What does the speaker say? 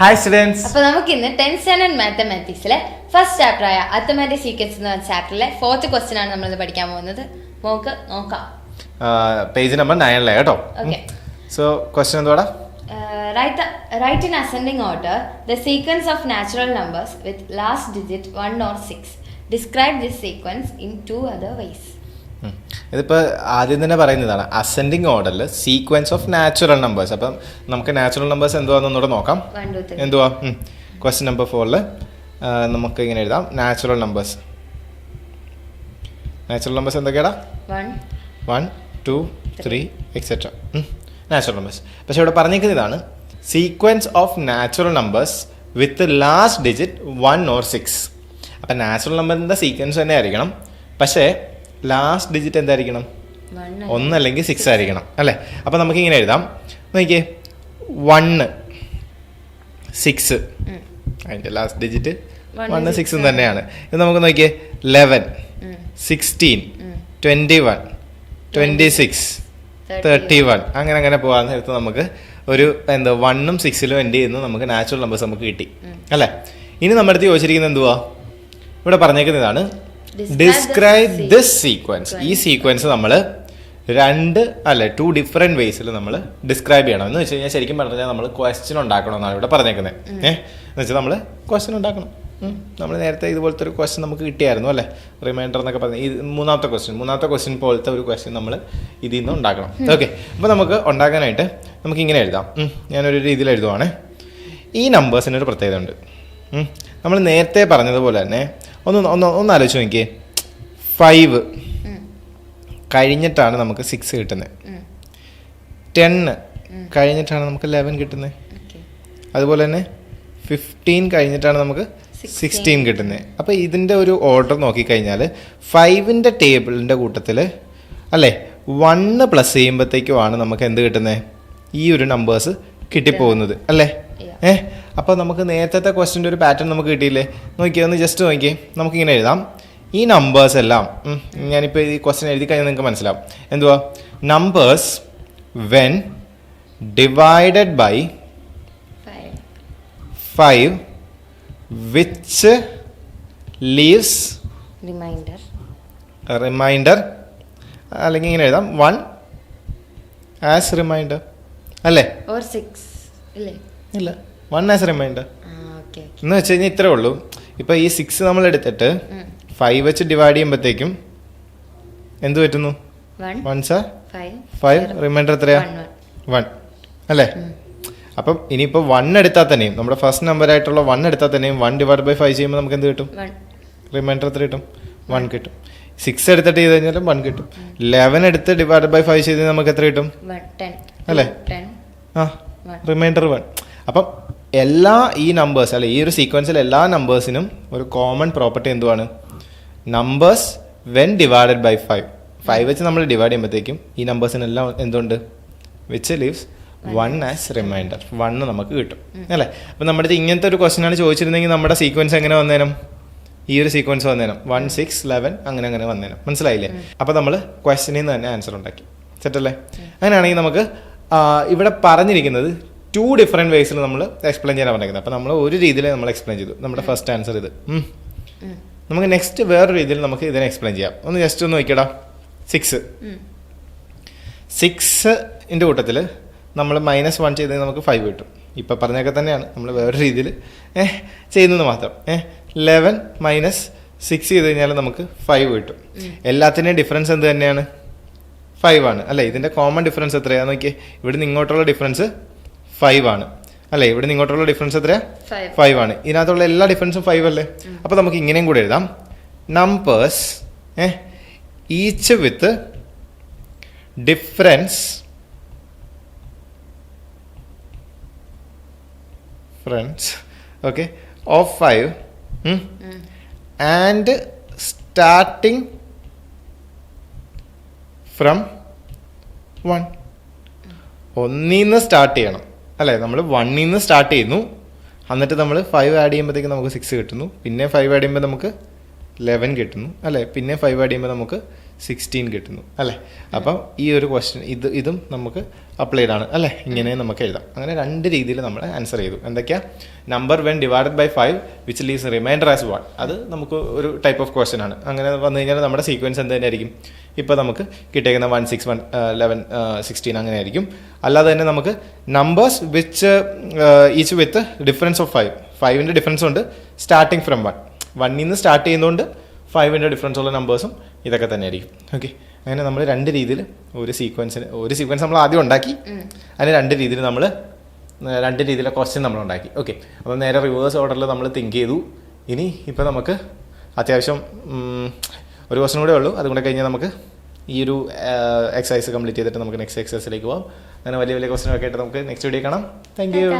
Hi students. അപ്പോൾ നമുക്ക് ഇന്ന് 10th സ്റ്റാൻഡേർഡ് മാത്തമാറ്റിക്സിലെ ഫസ്റ്റ് ചാപ്റ്റർ ആയ അരിത്മെറ്റിക് സീക്വൻസ് എന്ന ചാപ്റ്ററിലെ 4th ക്വസ്റ്റ്യൻ ആണ് നമ്മൾ പഠിക്കാൻ പോകുന്നത്. നമുക്ക് നോക്കാം. പേജ് നമ്പർ 9 ലെ കേട്ടോ. Okay. So question എന്തുവാടാ? Write in ascending order the sequence of natural numbers with last digit 1 or 6. Describe this sequence in two other ways. ഇതിപ്പോൾ ആദ്യം തന്നെ പറയുന്നതാണ് അസെൻഡിങ് ഓർഡറിൽ സീക്വൻസ് ഓഫ് നാച്ചുറൽ നമ്പേഴ്സ്. അപ്പം നമുക്ക് നാച്ചുറൽ നമ്പേഴ്സ് എന്തുവാന്നൊന്നുകൂടെ നോക്കാം. എന്തുവാ? ക്വസ്റ്റ്യൻ നമ്പർ 4 നമുക്ക് ഇങ്ങനെ എഴുതാം. നാച്ചുറൽ നമ്പേഴ്സ് എന്തൊക്കെയാടാ? 1 2 3 എക്സെട്ര നാച്ചുറൽ നമ്പേഴ്സ്. പക്ഷെ ഇവിടെ പറഞ്ഞിരിക്കുന്നതാണ് sequence of natural numbers with last digit 1 or 6. അപ്പം നാച്ചുറൽ നമ്പറിൻ്റെ സീക്വൻസ് തന്നെ ആയിരിക്കണം, പക്ഷേ ലാസ്റ്റ് ഡിജിറ്റ് എന്തായിരിക്കണം? 1 അല്ലെങ്കിൽ 6 ആയിരിക്കണം അല്ലേ? അപ്പം നമുക്ക് ഇങ്ങനെ എഴുതാം. നോക്കിയേ, 1 6 അതിൻ്റെ ലാസ്റ്റ് ഡിജിറ്റ് 1 6 തന്നെയാണ്. ഇത് നമുക്ക് നോക്കിയേ 11 16 21 26 31 അങ്ങനെ പോകാൻ നേരത്ത് നമുക്ക് ഒരു 1ഉം 6ലും എൻഡ് ചെയ്യുന്ന നമുക്ക് നാച്ചുറൽ നമ്പേഴ്സ് നമുക്ക് കിട്ടി അല്ലേ? ഇനി നമ്മുടെ അടുത്ത് ചോദിച്ചിരിക്കുന്നത് എന്തുവാ? ഇവിടെ പറഞ്ഞേക്കുന്നതാണ് ഡിസ്ക്രൈബ് ദിസ് സീക്വൻസ്. ഈ സീക്വൻസ് നമ്മൾ 2 ഡിഫറെന്റ് വേസിൽ നമ്മൾ ഡിസ്ക്രൈബ് ചെയ്യണം. എന്ന് വെച്ച് കഴിഞ്ഞാൽ ശരിക്കും പറഞ്ഞാൽ നമ്മൾ ക്വസ്റ്റ്യൻ ഉണ്ടാക്കണം എന്നാണ് ഇവിടെ പറഞ്ഞേക്കുന്നത്. എന്ന് വെച്ചാൽ നമ്മൾ ക്വസ്റ്റ്യൻ ഉണ്ടാക്കണം. നമ്മൾ നേരത്തെ ഇതുപോലത്തെ ഒരു ക്വസ്റ്റ്യൻ നമുക്ക് കിട്ടിയായിരുന്നു അല്ലേ? റിമൈൻഡർ എന്നൊക്കെ പറഞ്ഞ് മൂന്നാമത്തെ ക്വസ്റ്റ്യൻ പോലത്തെ ഒരു ക്വസ്റ്റ്യൻ നമ്മൾ ഇതിൽ നിന്ന് ഉണ്ടാക്കണം. ഓക്കെ, അപ്പോൾ നമുക്ക് ഉണ്ടാക്കാനായിട്ട് നമുക്ക് ഇങ്ങനെ എഴുതാം. ഞാനൊരു രീതിയിൽ എഴുതുവാണേ. ഈ നമ്പേഴ്സിനൊരു പ്രത്യേകത ഉണ്ട്. നമ്മൾ നേരത്തെ പറഞ്ഞതുപോലെ തന്നെ ഒന്ന് ആലോചിച്ച് നോക്കിയേ. 5 കഴിഞ്ഞിട്ടാണ് നമുക്ക് 6 കിട്ടുന്നത്. 10 കഴിഞ്ഞിട്ടാണ് നമുക്ക് 11 കിട്ടുന്നത്. അതുപോലെ തന്നെ 15 കഴിഞ്ഞിട്ടാണ് നമുക്ക് 16 കിട്ടുന്നത്. അപ്പോൾ ഇതിൻ്റെ ഒരു ഓർഡർ നോക്കിക്കഴിഞ്ഞാൽ 5ൻ്റെ ടേബിളിൻ്റെ കൂട്ടത്തിൽ അല്ലേ 1 പ്ലസ് ചെയ്യുമ്പോഴത്തേക്കുമാണ് നമുക്ക് എന്ത് കിട്ടുന്നത്? ഈ ഒരു നമ്പേഴ്സ് കിട്ടിപ്പോകുന്നത് അല്ലേ? അപ്പോൾ നമുക്ക് നേരത്തെ ക്വസ്റ്റ്യൻ്റെ ഒരു പാറ്റേൺ നമുക്ക് കിട്ടിയില്ലേ? നോക്കിയേ, ഒന്ന് ജസ്റ്റ് നോക്കിയേ. നമുക്കിങ്ങനെ എഴുതാം. ഈ നമ്പേഴ്സ് എല്ലാം ഞാനിപ്പോൾ ഈ ക്വസ്റ്റ്യൻ എഴുതി കഴിഞ്ഞാൽ നിങ്ങൾക്ക് മനസ്സിലാവും. എന്തുവാ? Numbers when divided by 5 which leaves reminder, അല്ലെങ്കിൽ ഇങ്ങനെ എഴുതാം 1 ആസ് റിമൈൻഡർ അല്ലേ? ഇല്ല, 1 ആസ് റിമൈൻഡർ എന്ന് വെച്ച് കഴിഞ്ഞാൽ ഇത്രേ ഉള്ളൂ. ഇപ്പൊ ഈ 6 നമ്മൾ എടുത്തിട്ട് 5 വെച്ച് ഡിവൈഡ് ചെയ്യുമ്പോഴത്തേക്കും എന്ത് പറ്റുന്നു? 5 റിമൈൻഡർ എത്രയാ? 1 അല്ലേ? അപ്പം ഇനിയിപ്പോൾ 1 എടുത്താൽ തന്നെയും നമ്മുടെ ഫസ്റ്റ് നമ്പർ ആയിട്ടുള്ള 1 എടുത്താൽ തന്നെയും 1 ഡിവൈഡ് ബൈ 5 ചെയ്യുമ്പോൾ നമുക്ക് എന്ത് കിട്ടും? റിമൈൻഡർ എത്ര കിട്ടും? 1 കിട്ടും. 6 എടുത്തിട്ട് ചെയ്ത് കഴിഞ്ഞാലും 1 കിട്ടും. 11 എടുത്ത് ഡിവൈഡ് ബൈ 5 ചെയ്ത് നമുക്ക് എത്ര കിട്ടും? 10 അല്ലേ? റിമൈൻഡർ 1. അപ്പം എല്ലാ ഈ നമ്പേഴ്സ് അല്ലെ, ഈ ഒരു സീക്വൻസിൽ എല്ലാ നമ്പേഴ്സിനും ഒരു കോമൺ പ്രോപ്പർട്ടി എന്തുവാണ്? നമ്പേഴ്സ് വെൻ ഡിവൈഡഡ് ബൈ 5 വെച്ച് നമ്മൾ ഡിവൈഡ് ചെയ്യുമ്പോഴത്തേക്കും ഈ നമ്പേഴ്സിനെല്ലാം എന്തുണ്ട്? Which leaves 1 as reminder. 1 നമുക്ക് കിട്ടും അല്ലേ? അപ്പം നമ്മുടെ അടുത്ത് ഇങ്ങനത്തെ ഒരു ക്വസ്റ്റ്യൻ ആണ് ചോദിച്ചിരുന്നെങ്കിൽ നമ്മുടെ സീക്വൻസ് എങ്ങനെ വന്നേനും? ഈ ഒരു സീക്വൻസ് വന്നേനും 1 6 11 അങ്ങനെ വന്നേനും. മനസ്സിലായില്ലേ? അപ്പം നമ്മൾ ക്വസ്റ്റ്യനിൽ നിന്ന് തന്നെ ആൻസർ ഉണ്ടാക്കി. സെറ്റല്ലേ? അങ്ങനെയാണെങ്കിൽ നമുക്ക് ഇവിടെ പറഞ്ഞിരിക്കുന്നത് 2 ഡിഫറെൻറ്റ് വേസിൽ നമ്മൾ എക്സ്പ്ലെയിൻ ചെയ്യാൻ പറഞ്ഞിരിക്കുന്നത്. അപ്പം നമ്മൾ ഒരു രീതിയിൽ നമ്മൾ എക്സ്പ്ലെയിൻ ചെയ്തു നമ്മുടെ ഫസ്റ്റ് ആൻസർ ഇത്. നമുക്ക് നെക്സ്റ്റ് വേറൊരു രീതിയിൽ നമുക്ക് ഇതിനെ എക്സ്പ്ലെയിൻ ചെയ്യാം. ഒന്ന് ജസ്റ്റ് ഒന്ന് നോക്കിയടാ. 6ൻ്റെ കൂട്ടത്തിൽ നമ്മൾ -1 ചെയ്തെങ്കിൽ നമുക്ക് 5 കിട്ടും. ഇപ്പം പറഞ്ഞൊക്കെ തന്നെയാണ്, നമ്മൾ വേറൊരു രീതിയിൽ ചെയ്യുന്നത് മാത്രം. 11 -6 ചെയ്ത് കഴിഞ്ഞാൽ നമുക്ക് 5 കിട്ടും. എല്ലാത്തിൻ്റെയും ഡിഫറൻസ് എന്ത് തന്നെയാണ്? 5 ആണ് അല്ലേ? ഇതിൻ്റെ കോമൺ ഡിഫറൻസ് എത്രയാണെന്ന് നോക്കിയേ. ഇവിടുന്ന് ഇങ്ങോട്ടുള്ള ഡിഫറൻസ് 5 ആണ് അല്ലേ? ഇവിടുന്ന് ഇങ്ങോട്ടുള്ള ഡിഫറൻസ് എത്രയാ? 5 ആണ്. ഇതിനകത്തുള്ള എല്ലാ ഡിഫറൻസും 5 അല്ലേ? അപ്പോൾ നമുക്ക് ഇങ്ങനെയും കൂടെ എഴുതാം. Numbers each with difference of 5 and starting from 1. 1 start ചെയ്യണം അല്ലേ? നമ്മൾ 1 സ്റ്റാർട്ട് ചെയ്യുന്നു, എന്നിട്ട് നമ്മൾ 5 ആഡ് ചെയ്യുമ്പോഴത്തേക്ക് നമുക്ക് 6 കിട്ടുന്നു. പിന്നെ 5 ആഡ് ചെയ്യുമ്പോൾ നമുക്ക് 11 കിട്ടുന്നു അല്ലേ? പിന്നെ 5 ആഡ് ചെയ്യുമ്പോൾ നമുക്ക് 16 കിട്ടുന്നു അല്ലേ. അപ്പം ഈ ഒരു ക്വസ്റ്റ്യൻ ഇതും നമുക്ക് അപ്ലൈഡ് ആണ് അല്ലേ. ഇങ്ങനെ നമുക്ക് എഴുതാം. അങ്ങനെ 2 രീതിയിൽ നമ്മൾ ആൻസർ ചെയ്തു. എന്തൊക്കെയാ? Number when divided by 5 which leaves reminder as 1. അത് നമുക്ക് ഒരു ടൈപ്പ് ഓഫ് ക്വസ്റ്റ്യൻ ആണ്. അങ്ങനെ വന്നു കഴിഞ്ഞാൽ നമ്മുടെ സീക്വൻസ് എന്ത് തന്നെയായിരിക്കും? ഇപ്പോൾ നമുക്ക് കിട്ടിയേക്കുന്ന 1, 6, 1, 11, 16 അങ്ങനെ ആയിരിക്കും. അല്ലാതെ തന്നെ നമുക്ക് numbers which each with difference of 5. 5ൻ്റെ ഡിഫറൻസ് ഉണ്ട് സ്റ്റാർട്ടിങ് ഫ്രം 1. 1ൽ നിന്ന് സ്റ്റാർട്ട് ചെയ്യുന്നതുകൊണ്ട് 5ൻ്റെ ഡിഫറൻസ് ഉള്ള നമ്പേഴ്സും ഇതൊക്കെ തന്നെ ആയിരിക്കും. ഓക്കെ, അങ്ങനെ നമ്മൾ 2 രീതിയിൽ ഒരു സീക്വൻസ് നമ്മൾ ആദ്യം ഉണ്ടാക്കി. അതിന് 2 രീതിയിൽ നമ്മൾ 2 രീതിയിലെ ക്വസ്റ്റ്യൻ നമ്മൾ ഉണ്ടാക്കി. ഓക്കെ, അപ്പോൾ നേരെ റിവേഴ്സ് ഓർഡറിൽ നമ്മൾ തിങ്ക് ചെയ്തു. ഇനി ഇപ്പോൾ നമുക്ക് അത്യാവശ്യം ഒരു ക്വസ്റ്റ്യൻ കൂടെ ഉള്ളൂ. അതുകൊണ്ട് കഴിഞ്ഞാൽ നമുക്ക് ഈ ഒരു എക്സസൈസ് കംപ്ലീറ്റ് ചെയ്തിട്ട് നമുക്ക് നെക്സ്റ്റ് എക്സസൈസിലേക്ക് പോകാം. അങ്ങനെ വലിയ ക്വസ്റ്റ്യൻ ഒക്കെ ആയിട്ട് നമുക്ക് നെക്സ്റ്റ് വീഡിയോ കാണാം. Thank you.